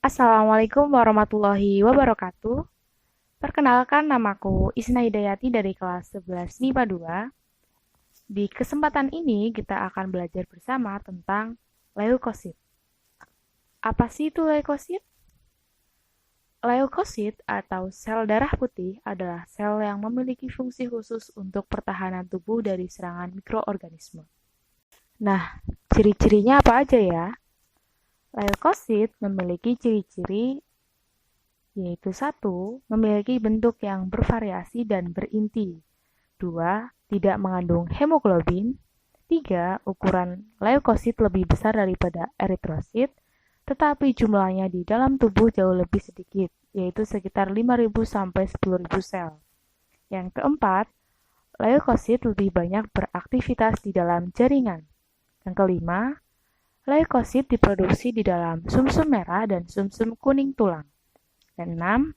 Assalamualaikum warahmatullahi wabarakatuh. Perkenalkan, namaku Isna Hidayati dari kelas 11 MIPA 2. Di kesempatan ini kita akan belajar bersama tentang leukosit. Apa sih itu leukosit? Leukosit atau sel darah putih adalah sel yang memiliki fungsi khusus untuk pertahanan tubuh dari serangan mikroorganisme. Nah, ciri-cirinya apa aja ya? Leukosit memiliki ciri-ciri yaitu satu, memiliki bentuk yang bervariasi dan berinti. Dua, tidak mengandung hemoglobin. Tiga, ukuran leukosit lebih besar daripada eritrosit, tetapi jumlahnya di dalam tubuh jauh lebih sedikit, yaitu sekitar 5.000 sampai 10.000 sel. Yang keempat, leukosit lebih banyak beraktivitas di dalam jaringan. Yang kelima, leukosit diproduksi di dalam sumsum merah dan sumsum kuning tulang. Dan 6,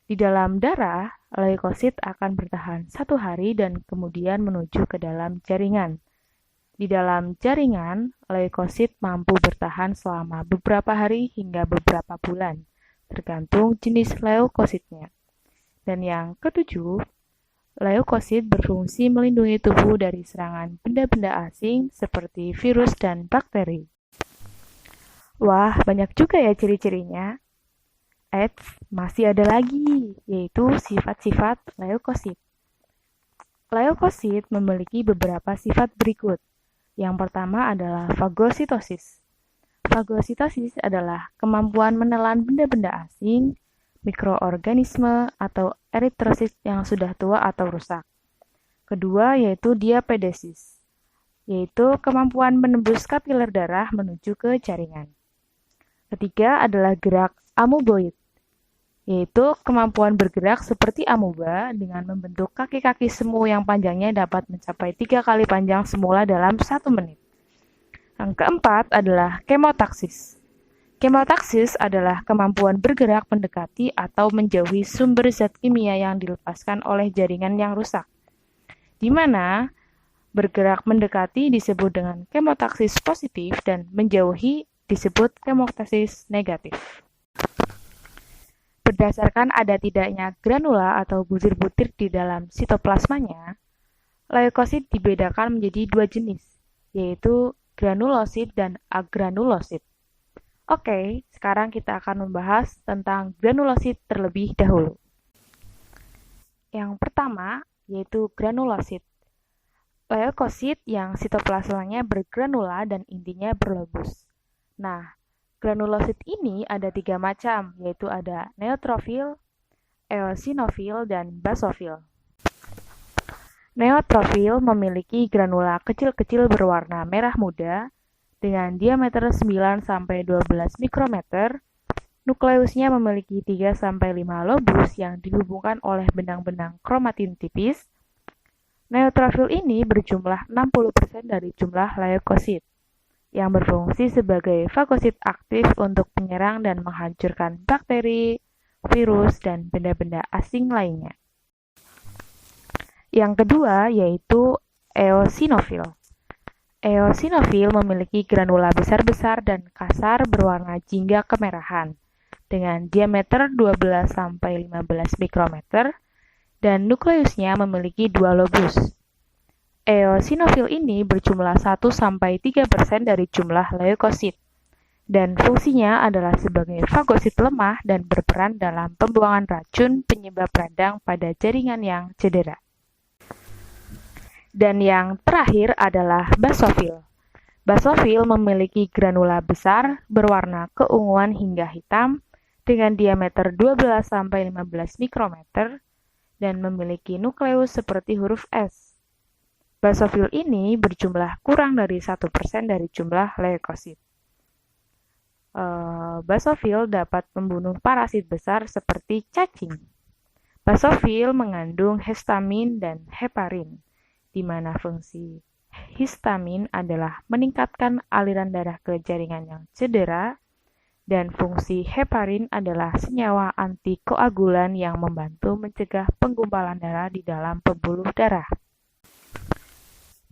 di dalam darah, leukosit akan bertahan 1 hari dan kemudian menuju ke dalam jaringan. Di dalam jaringan, leukosit mampu bertahan selama beberapa hari hingga beberapa bulan, tergantung jenis leukositnya. Dan yang ketujuh, leukosit berfungsi melindungi tubuh dari serangan benda-benda asing seperti virus dan bakteri. Wah, banyak juga ya ciri-cirinya. Masih ada lagi, yaitu sifat-sifat leukosit. Leukosit memiliki beberapa sifat berikut. Yang pertama adalah fagositosis. Fagositosis adalah kemampuan menelan benda-benda asing, mikroorganisme, atau eritrosit yang sudah tua atau rusak. Kedua yaitu diapedesis, yaitu kemampuan menembus kapiler darah menuju ke jaringan. Ketiga adalah gerak amoeboid, yaitu kemampuan bergerak seperti amoeba dengan membentuk kaki-kaki semu yang panjangnya dapat mencapai 3 kali panjang semula dalam 1 menit. Yang keempat adalah kemotaksis. Kemotaksis adalah kemampuan bergerak mendekati atau menjauhi sumber zat kimia yang dilepaskan oleh jaringan yang rusak, di mana bergerak mendekati disebut dengan kemotaksis positif dan menjauhi disebut kemotaksis negatif. Berdasarkan ada tidaknya granula atau butir-butir di dalam sitoplasmanya, leukosit dibedakan menjadi 2 jenis, yaitu granulosit dan agranulosit. Oke, sekarang kita akan membahas tentang granulosit terlebih dahulu. Yang pertama, yaitu granulosit. Leukosit yang sitoplasmanya bergranula dan intinya berlobus. Nah, granulosit ini ada 3 macam, yaitu ada neutrofil, eosinofil, dan basofil. Neutrofil memiliki granula kecil-kecil berwarna merah muda dengan diameter 9-12 mikrometer. Nukleusnya memiliki 3-5 lobus yang dihubungkan oleh benang-benang kromatin tipis. Neutrofil ini berjumlah 60% dari jumlah leukosit, yang berfungsi sebagai fagosit aktif untuk menyerang dan menghancurkan bakteri, virus, dan benda-benda asing lainnya. Yang kedua yaitu eosinofil. Eosinofil memiliki granula besar-besar dan kasar berwarna jingga kemerahan dengan diameter 12-15 mikrometer dan nukleusnya memiliki 2 lobus. Eosinofil ini berjumlah 1-3% dari jumlah leukosit, dan fungsinya adalah sebagai fagosit lemah dan berperan dalam pembuangan racun penyebab radang pada jaringan yang cedera. Dan yang terakhir adalah basofil. Basofil memiliki granula besar berwarna keunguan hingga hitam dengan diameter 12-15 mikrometer dan memiliki nukleus seperti huruf S. Basofil ini berjumlah kurang dari 1% dari jumlah leukosit. Basofil dapat membunuh parasit besar seperti cacing. Basofil mengandung histamin dan heparin, di mana fungsi histamin adalah meningkatkan aliran darah ke jaringan yang cedera, dan fungsi heparin adalah senyawa antikoagulan yang membantu mencegah penggumpalan darah di dalam pembuluh darah.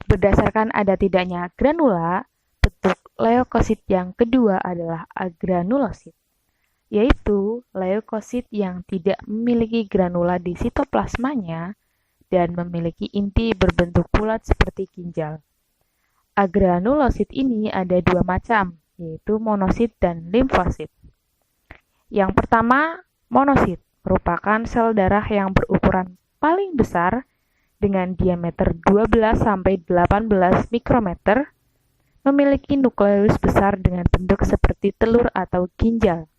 Berdasarkan ada tidaknya granula, bentuk leukosit yang kedua adalah agranulosit. yaitu leukosit yang tidak memiliki granula di sitoplasmanya dan memiliki inti berbentuk bulat seperti ginjal. Agranulosit ini ada dua macam, yaitu monosit dan limfosit. Yang pertama, monosit merupakan sel darah yang berukuran paling besar dengan diameter 12-18 mikrometer, memiliki nukleus besar dengan bentuk seperti telur atau ginjal.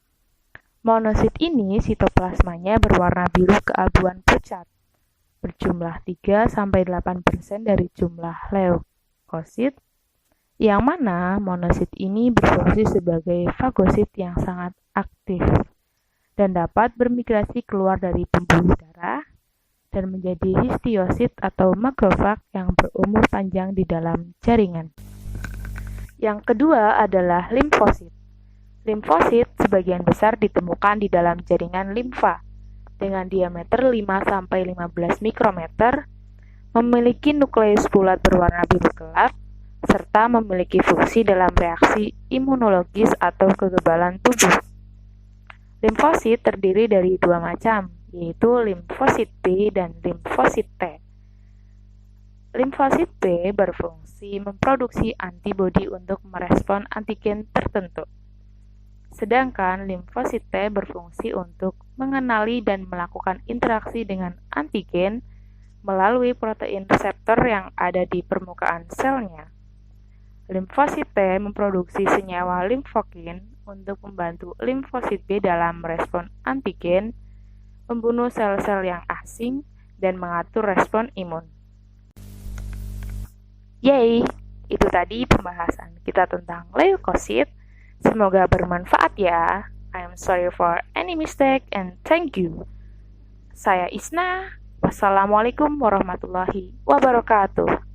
Monosit ini sitoplasmanya berwarna biru keabuan pucat, berjumlah 3-8% dari jumlah leukosit, yang mana monosit ini berfungsi sebagai fagosit yang sangat aktif dan dapat bermigrasi keluar dari pembuluh darah dan menjadi histiosit atau makrofag yang berumur panjang di dalam jaringan. Yang kedua adalah limfosit. Limfosit sebagian besar ditemukan di dalam jaringan limfa dengan diameter 5-15 mikrometer, memiliki nukleus bulat berwarna biru gelap, serta memiliki fungsi dalam reaksi imunologis atau kekebalan tubuh. Limfosit terdiri dari dua macam, yaitu limfosit B dan limfosit T. Limfosit B berfungsi memproduksi antibodi untuk merespon antigen tertentu. Sedangkan limfosit T berfungsi untuk mengenali dan melakukan interaksi dengan antigen melalui protein reseptor yang ada di permukaan selnya. Limfosit T memproduksi senyawa limfokin untuk membantu limfosit B dalam merespon antigen, membunuh sel-sel yang asing, dan mengatur respon imun. Yeay, itu tadi pembahasan kita tentang leukosit. Semoga bermanfaat ya. I'm sorry for any mistake and thank you. Saya Isna. Wassalamualaikum warahmatullahi wabarakatuh.